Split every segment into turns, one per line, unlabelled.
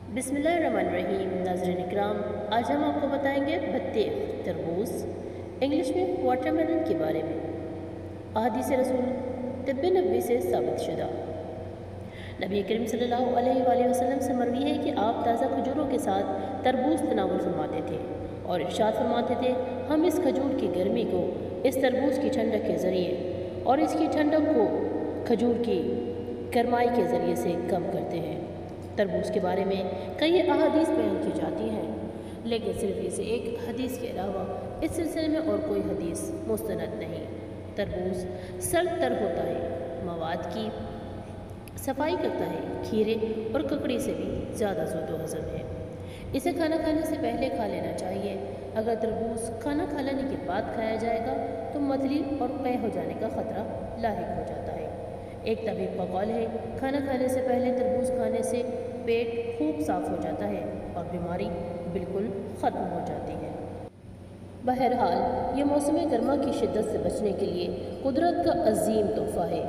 बिस्मिल्लाहिर्रहमानिर्रहीम। नाज़रीन इकराम, आज हम आपको बताएंगे बत्तीख तरबूज, इंग्लिश में वाटरमेलन के बारे में। अहादीस रसूल तिब्ब नबवी से साबित शुदा। नबी करीम सल्लल्लाहु अलैहि वसल्लम से मरवी है कि आप ताज़ा खजूरों के साथ तरबूज तनावुल फरमाते थे और इरशाद फरमाते थे, हम इस खजूर की गर्मी को इस तरबूज की ठंडक के ज़रिए और इसकी ठंडक को खजूर की गरमाई के ज़रिए से कम करते हैं। तरबूज के बारे में कई अहादीस बयान की जाती हैं, लेकिन सिर्फ इसे एक हदीस के अलावा इस सिलसिले में और कोई हदीस मुस्तनद नहीं। तरबूज सर्द तर होता है, मवाद की सफाई करता है, खीरे और ककड़ी से भी ज़्यादा ज़ोदो हज़म है। इसे खाना खाने से पहले खा लेना चाहिए। अगर तरबूज खाना खा लेने के बाद खाया जाएगा तो मतली और क़य हो जाने का ख़तरा लाहिक हो जाता है। एक तबीब का कौल है, खाना खाने से पहले तरबूज खाने से पेट खूब साफ़ हो जाता है और बीमारी बिल्कुल ख़त्म हो जाती है। बहरहाल, ये मौसम गर्मा की शिद्दत से बचने के लिए कुदरत का अजीम तोहफ़ा है।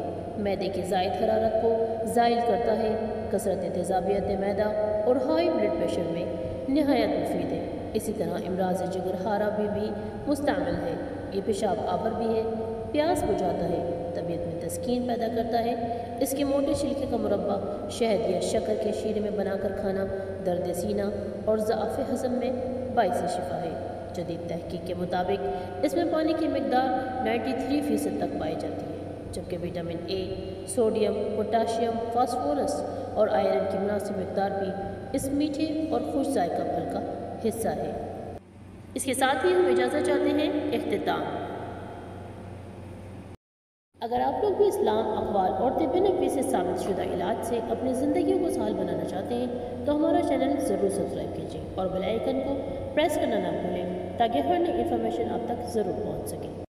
मैदे की ज़ायद हरारत को ज़ाइल करता है, कसरत तेज़ाबियत मैदा और हाई ब्लड प्रेशर में नहायत मुफीद है। इसी तरह इमराज़ जिगर हारा भी मुस्तअमल है। ये पेशाब आवर भी है, प्यास बुझाता है, तबीयत में तस्कीन पैदा करता है। इसके मोटे छिलके का मुरब्बा शहद या शक्कर के शीरे में बनाकर खाना दर्द सीना और ज़आफ़े हज़म में बाइस शिफा है। जदीद तहकीक के मुताबिक इसमें पानी की मिकदार 93% तक पाई जाती है, जबकि vitamin A, sodium, potassium, phosphorus और आयरन की मुनासिब मिकदार भी इस मीठे और खुश जायका फल का हिस्सा है। इसके साथ ही हम इजाज़त चाहते हैं इख्तिताम। अगर आप लोग भी इस्लाम, अक़वाल और तिब्ब नबवी से साबित शुदा इलाज से अपनी ज़िंदगी को सहाल बनाना चाहते हैं तो हमारा चैनल ज़रूर सब्सक्राइब कीजिए और बेल आइकन को प्रेस करना ना भूलें ताकि हर नई इन्फॉर्मेशन आप तक ज़रूर पहुँच सके।